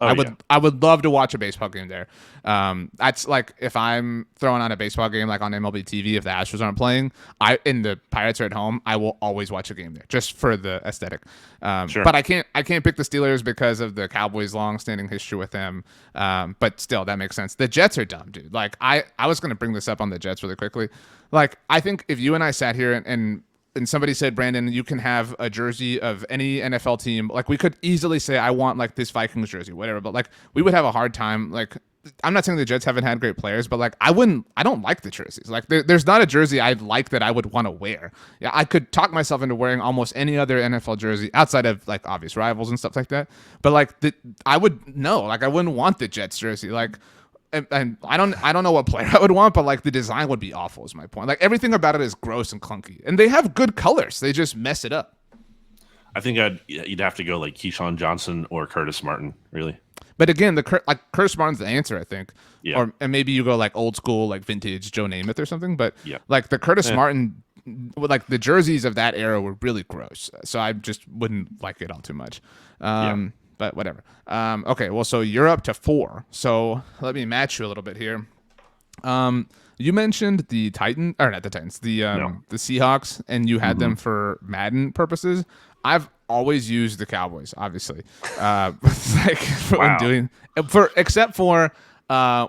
I would love to watch a baseball game there. That's like if I'm throwing on a baseball game like on MLB TV, if the Astros aren't playing, and the Pirates are at home, I will always watch a game there just for the aesthetic. Sure. But I can't pick the Steelers because of the Cowboys' long-standing history with them. But still, that makes sense. The Jets are dumb, dude. Like I was going to bring this up on the Jets really quickly. Like I think if you and I sat here and somebody said, Brandon, you can have a jersey of any NFL team, like we could easily say, I want like this Vikings jersey, whatever. But like we would have a hard time. Like I'm not saying the Jets haven't had great players, but like I don't like the jerseys. Like there's not a jersey I like that I would want to wear. Yeah, I could talk myself into wearing almost any other NFL jersey outside of like obvious rivals and stuff like that. But like I wouldn't want the Jets jersey. Like. And I don't know what player I would want, but like the design would be awful is my point. Like everything about it is gross and clunky, and they have good colors. They just mess it up. I think you'd have to go like Keyshawn Johnson or Curtis Martin, really. But again, Curtis Martin's the answer, I think. Yeah. And maybe you go like old school, like vintage Joe Namath or something. But yeah. Like the Curtis Martin, like the jerseys of that era were really gross. So I just wouldn't like it all too much. But whatever. Okay, well, so you're up to 4. So let me match you a little bit here. You mentioned the Titans, or not the Titans, the Seahawks, and you had them for Madden purposes. I've always used the Cowboys, obviously, except for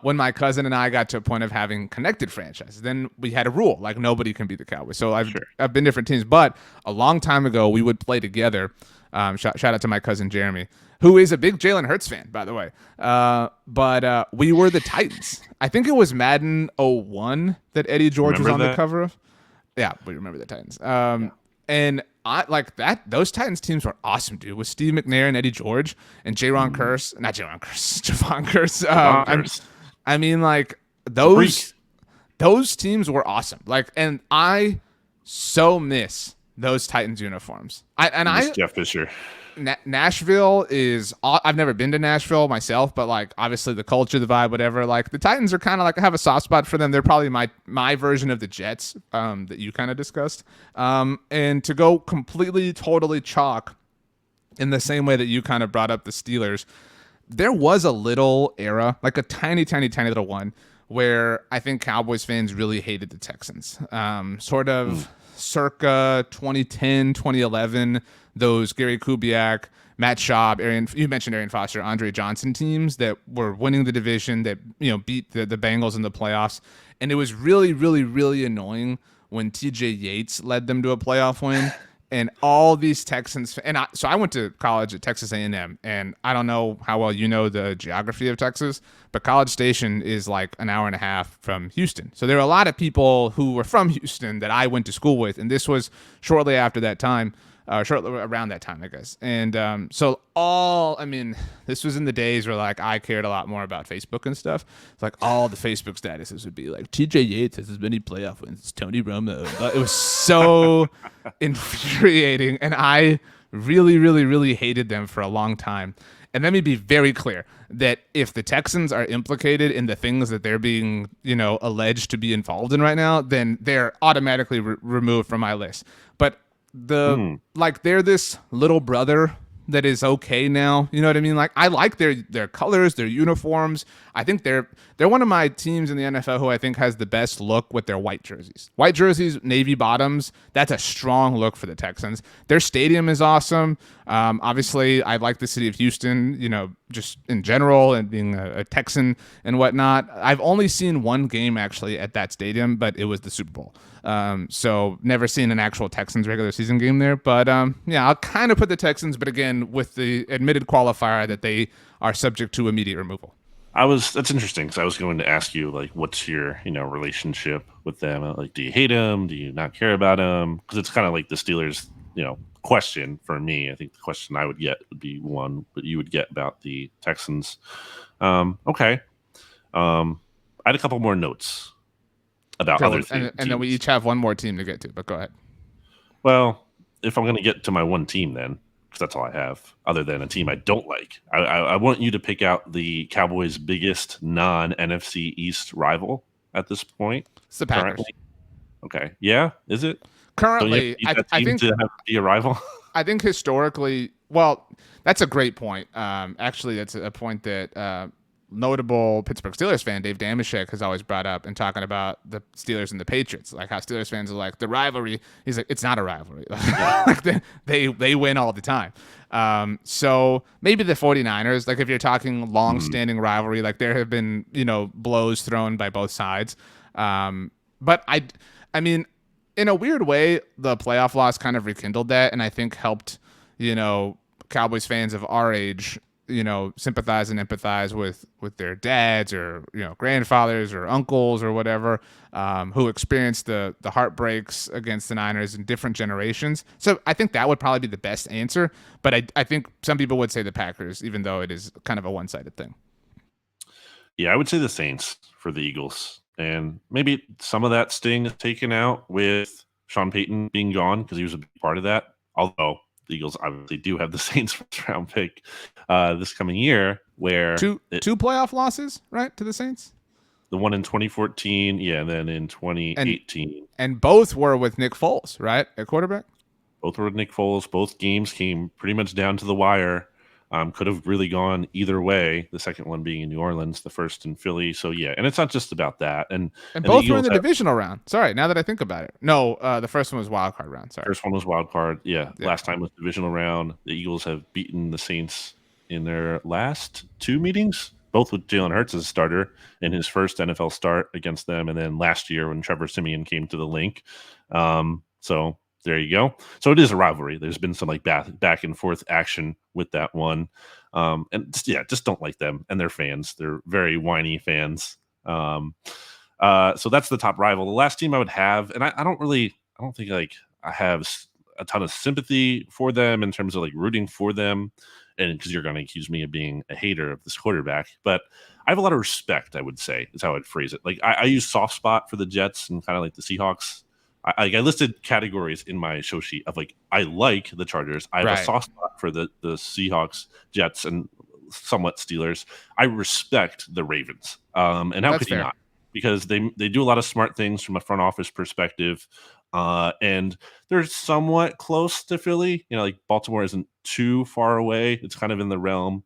when my cousin and I got to a point of having connected franchises. Then we had a rule like nobody can be the Cowboys. So I've been different teams, but a long time ago we would play together. Shout out to my cousin Jeremy, who is a big Jalen Hurts fan, by the way. But we were the Titans. I think it was Madden 01 that Eddie George was on the cover of. Yeah, we remember the Titans. And I like that. Those Titans teams were awesome, dude. With Steve McNair and Eddie George and Javon Curse. I mean, like those teams were awesome. Like, and I so miss those Titans uniforms. Jeff Fisher. Nashville is. I've never been to Nashville myself, but like obviously the culture, the vibe, whatever. Like the Titans are kind of like I have a soft spot for them. They're probably my version of the Jets that you kind of discussed. And to go completely, totally chalk in the same way that you kind of brought up the Steelers, there was a little era, like a tiny, tiny, tiny little one, where I think Cowboys fans really hated the Texans. Sort of circa 2010, 2011. Those Gary Kubiak, Matt Schaub, you mentioned Arian Foster, Andre Johnson teams that were winning the division that beat the Bengals in the playoffs, and it was really, really, really annoying when T.J. Yates led them to a playoff win, and all these Texans. So I went to college at Texas A&M, and I don't know how well you know the geography of Texas, but College Station is like an hour and a half from Houston. So there are a lot of people who were from Houston that I went to school with, and this was shortly after that time. shortly around that time, I guess. And this was in the days where like I cared a lot more about Facebook and stuff. It's like all the Facebook statuses would be like TJ Yates has as many playoff wins as Tony Romo. But it was so infuriating, and I really, really, really hated them for a long time. And let me be very clear that if the Texans are implicated in the things that they're being, alleged to be involved in right now, then they're automatically removed from my list. But they're this little brother that is okay now. You know what I mean? Like I like their colors, their uniforms. I think they're one of my teams in the NFL who I think has the best look with their white jerseys. White jerseys, navy bottoms. That's a strong look for the Texans. Their stadium is awesome. Obviously, I like the city of Houston, just in general and being a Texan and whatnot. I've only seen one game actually at that stadium, but it was the Super Bowl. So never seen an actual Texans regular season game there. But I'll kind of put the Texans, but again, with the admitted qualifier that they are subject to immediate removal. That's interesting because I was going to ask you like, what's your relationship with them? Like, do you hate them? Do you not care about them? Because it's kind of like the Steelers, question for me. I think the question I would get would be one, but you would get about the Texans. Okay. I had a couple more notes about other things, and then we each have one more team to get to. But go ahead. Well, if I'm going to get to my one team, then. Because that's all I have, other than a team I don't like. I want you to pick out the Cowboys' biggest non-NFC East rival at this point. It's the Packers. Currently. Okay. Yeah, is it? Currently, I think to have be a rival. I think historically, well, that's a great point. Actually, that's a point that notable Pittsburgh Steelers fan Dave Damashek has always brought up in talking about the Steelers and the Patriots, like how Steelers fans are like the rivalry. He's like, it's not a rivalry. Like they win all the time. So maybe the 49ers, like if you're talking long-standing rivalry, like there have been blows thrown by both sides. But I mean, in a weird way, the playoff loss kind of rekindled that, and I think helped Cowboys fans of our age sympathize and empathize with their dads or grandfathers or uncles or whatever who experienced the heartbreaks against the Niners in different generations. So I think that would probably be the best answer. But I think some people would say the Packers, even though it is kind of a one-sided thing. Yeah, I would say the Saints for the Eagles. And maybe some of that sting is taken out with Sean Payton being gone because he was a big part of that. Although the Eagles obviously do have the Saints first round pick this coming year, where two playoff losses, right, to the Saints. The one in 2014, yeah, and then in 2018, and both were with Nick Foles, right, at quarterback. Both were with Nick Foles. Both games came pretty much down to the wire. Could have really gone either way. The second one being in New Orleans, the first in Philly. So yeah, and it's not just about that. And both were in the divisional round. Sorry, now that I think about it. No, the first one was wild card round. Sorry, first one was wild card. Yeah, last time was divisional round. The Eagles have beaten the Saints in their last two meetings, both with Jalen Hurts as a starter in his first NFL start against them, and then last year when Trevor Siemian came to the link. So there you go. So it is a rivalry. There's been some like back and forth action with that one. And just don't like them and their fans. They're very whiny fans. So that's the top rival. The last team I would have, and I don't think like I have a ton of sympathy for them in terms of like rooting for them. And because you're going to accuse me of being a hater of this quarterback, but I have a lot of respect, I would say, is how I'd phrase it. Like I use soft spot for the Jets and kind of like the Seahawks. I listed categories in my show sheet of like I like the Chargers. I have a soft spot for the Seahawks, Jets, and somewhat Steelers. I respect the Ravens. And how could you not? Because they do a lot of smart things from a front office perspective. And they're somewhat close to Philly. Like Baltimore isn't too far away. It's kind of in the realm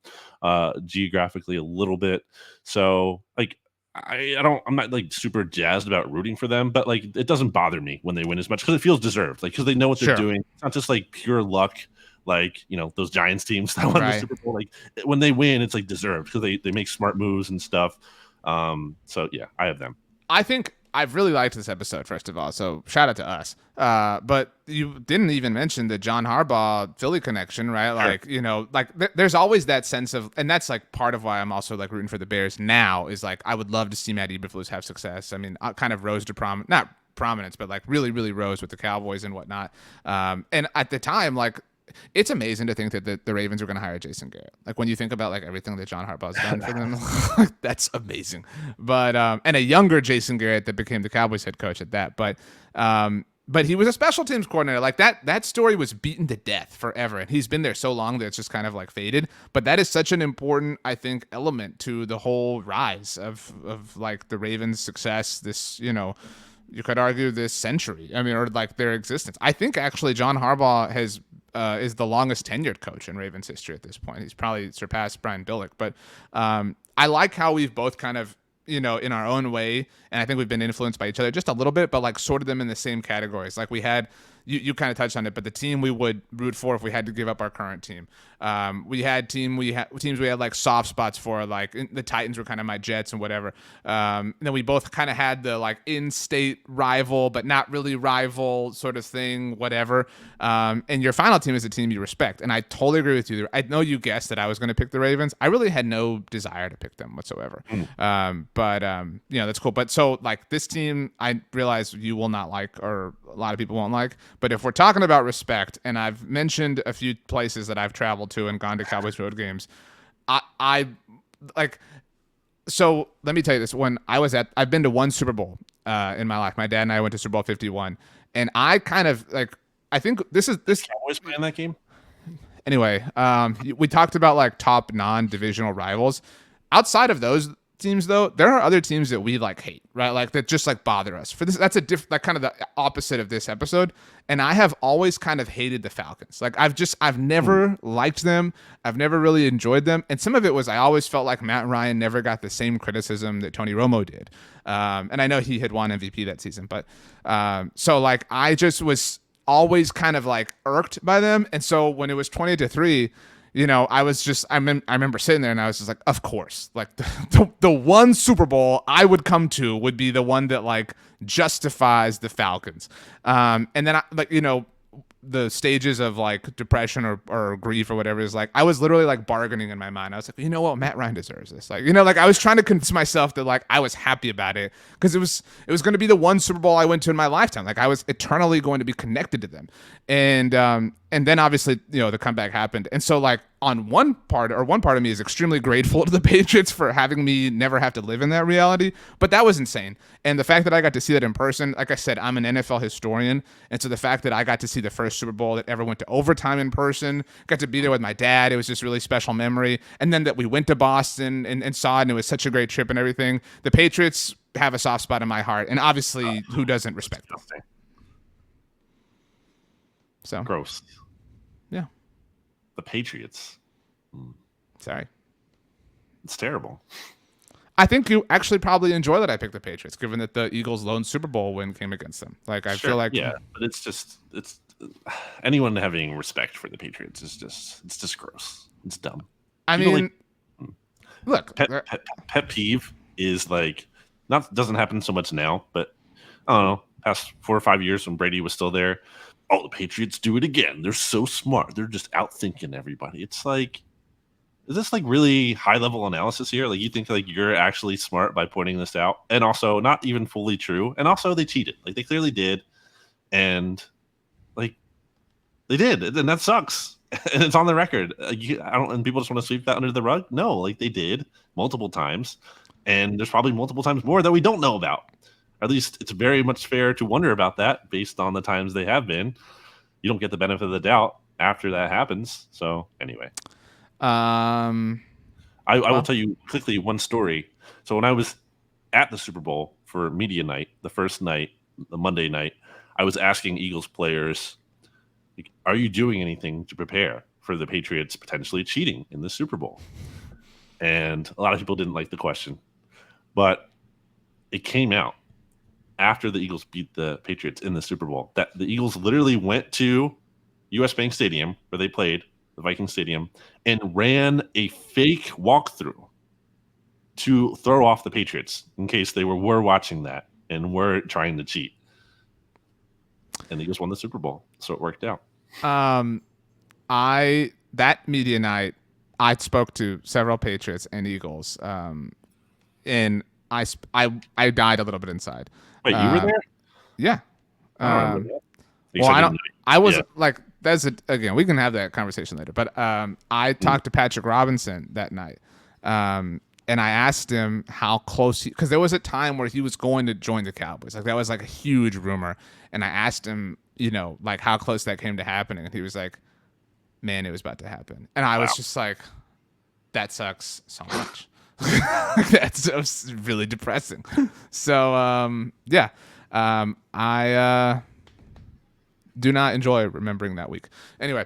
geographically a little bit. So like I'm not like super jazzed about rooting for them, but like it doesn't bother me when they win as much because it feels deserved. Like because they know what they're doing. It's not just like pure luck. Like those Giants teams that won the Super Bowl. Like when they win, it's like deserved because they make smart moves and stuff. So yeah, I have them. I think I've really liked this episode, first of all, so shout out to us. But you didn't even mention the John Harbaugh Philly connection, right? Sure. Like, like there's always that sense of, and that's like part of why I'm also like rooting for the Bears now, is like I would love to see Matt Eberflus have success. I mean, I kind of rose to not prominence, but like really, really rose with the Cowboys and whatnot. And at the time, like, it's amazing to think that the Ravens were going to hire Jason Garrett. Like when you think about like everything that John Harbaugh's done for them, that's amazing. But and a younger Jason Garrett that became the Cowboys head coach at that. But he was a special teams coordinator. Like that story was beaten to death forever, and he's been there so long that it's just kind of like faded. But that is such an important, I think, element to the whole rise of like the Ravens' success. This, you could argue this century. I mean, or like their existence. I think actually John Harbaugh is the longest tenured coach in Ravens history at this point. He's probably surpassed Brian Billick. But I like how we've both kind of, in our own way, and I think we've been influenced by each other just a little bit, but like sorted them in the same categories. Like we had, you kind of touched on it, but the team we would root for if we had to give up our current team. We had teams we had like soft spots for, like the Titans were kind of my Jets and whatever. And then we both kind of had the like in-state rival, but not really rival sort of thing, whatever. And your final team is a team you respect. And I totally agree with you. I know you guessed that I was going to pick the Ravens. I really had no desire to pick them whatsoever. But that's cool. But so like this team, I realize you will not like, or a lot of people won't like. But if we're talking about respect, and I've mentioned a few places that I've traveled to and gone to Cowboys road games, I like. So let me tell you this: I've been to one Super Bowl in my life. My dad and I went to Super Bowl 51, and I kind of like. I think this Cowboys playing that game. Anyway, we talked about like top non-divisional rivals. Outside of those teams, though, there are other teams that we like hate, right? Like that just like bother us. For this, that's like kind of the opposite of this episode. And I have always kind of hated the Falcons. Like I've never liked them. I've never really enjoyed them. And some of it was I always felt like Matt Ryan never got the same criticism that Tony Romo did. And I know he had won MVP that season, but so like I just was always kind of like irked by them. And so when it was 20-3. I remember sitting there and I was just like, of course, like the one Super Bowl I would come to would be the one that like justifies the Falcons. And then the stages of like depression or grief or whatever is like, I was literally like bargaining in my mind. I was like, you know what? Matt Ryan deserves this. Like, like I was trying to convince myself that like I was happy about it because it was going to be the one Super Bowl I went to in my lifetime. Like I was eternally going to be connected to them. And then obviously, the comeback happened. And so like one part of me is extremely grateful to the Patriots for having me never have to live in that reality. But that was insane. And the fact that I got to see that in person, like I said, I'm an NFL historian. And so the fact that I got to see the first Super Bowl that ever went to overtime in person, got to be there with my dad, it was just really special memory. And then that we went to Boston and saw it, and it was such a great trip and everything. The Patriots have a soft spot in my heart. And obviously, who doesn't respect them? So Gross. Yeah. The Patriots. Sorry. It's terrible. I think you actually probably enjoy that I picked the Patriots, given that the Eagles' lone Super Bowl win came against them. Like I feel like but it's anyone having respect for the Patriots is just gross. It's dumb. I mean, look, pet peeve is like doesn't happen so much now, but I don't know, past 4 or 5 years when Brady was still there. Oh, the Patriots do it again. They're so smart. They're just outthinking everybody. It's like, is this like really high level analysis here? Like you think like you're actually smart by pointing this out, and also not even fully true. And also they cheated. Like they clearly did, and like they did, and that sucks. And it's on the record. And people just want to sweep that under the rug. No, like they did multiple times, and there's probably multiple times more that we don't know about. Or at least it's very much fair to wonder about that based on the times they have been. You don't get the benefit of the doubt after that happens. So anyway. I will tell you quickly one story. So when I was at the Super Bowl for media night, the first night, the Monday night, I was asking Eagles players, are you doing anything to prepare for the Patriots potentially cheating in the Super Bowl? And a lot of people didn't like the question, but it came out after the Eagles beat the Patriots in the Super Bowl that the Eagles literally went to US Bank Stadium where they played, the Viking Stadium, and ran a fake walkthrough to throw off the Patriots in case they were watching that. and we're trying to cheat. And they just won the Super Bowl, so it worked out. That media night, I spoke to several Patriots and Eagles, and I died a little bit inside. Wait, you were there? Yeah. I don't remember that. Well, I don't. I was like, that's it. Again, we can have that conversation later. But I talked to Patrick Robinson that night, and I asked him how close because there was a time where he was going to join the Cowboys. Like that was like a huge rumor, and I asked him, like how close that came to happening, and he was like, "Man, it was about to happen," and I was just like, "That sucks so much." That's really depressing. So yeah, I do not enjoy remembering that week. Anyway,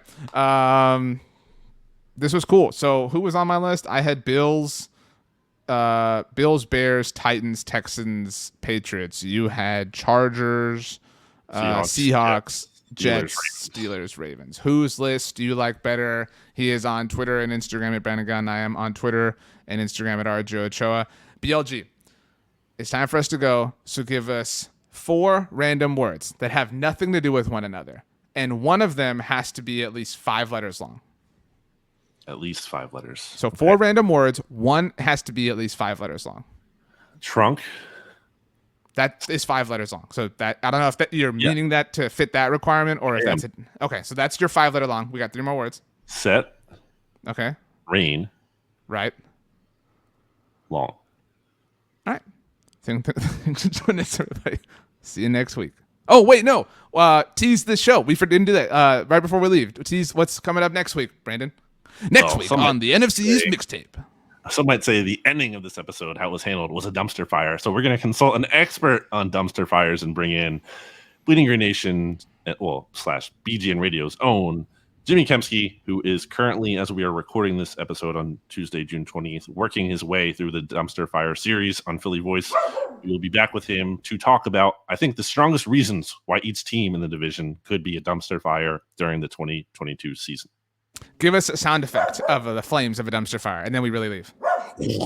this was cool. So who was on my list? I had Bills, Bears, Titans, Texans, Patriots. You had Chargers, Seahawks, Jets, Steelers, Ravens. Whose list do you like better? He is on Twitter and Instagram at Brandon Gowton. I am on Twitter and Instagram at RJ Ochoa. BLG, it's time for us to go. So give us 4 random words that have nothing to do with one another. And one of them has to be at least 5 letters long. At least 5 letters. So 4 random words. One has to be at least 5 letters long. Trunk. That is 5 letters long. So that I don't know if you're meaning that to fit that requirement or if that's it. Okay, so that's your 5 letter long. We got 3 more words. Set. Okay. Rain. Right. Long. All right. Thanks for joining us, everybody. See you next week. Oh, wait, no. Tease the show. We didn't do that right before we leave. Tease what's coming up next week, Brandon. Next week on the NFC East Mixtape. Some might say the ending of this episode, how it was handled, was a dumpster fire. So we're going to consult an expert on dumpster fires and bring in Bleeding Green Nation, / BGN Radio's own Jimmy Kempski, who is currently, as we are recording this episode on Tuesday, June 20th, working his way through the dumpster fire series on Philly Voice. We will be back with him to talk about, I think, the strongest reasons why each team in the division could be a dumpster fire during the 2022 season. Give us a sound effect of the flames of a dumpster fire, and then we really leave. It's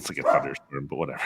like a thunderstorm, but whatever.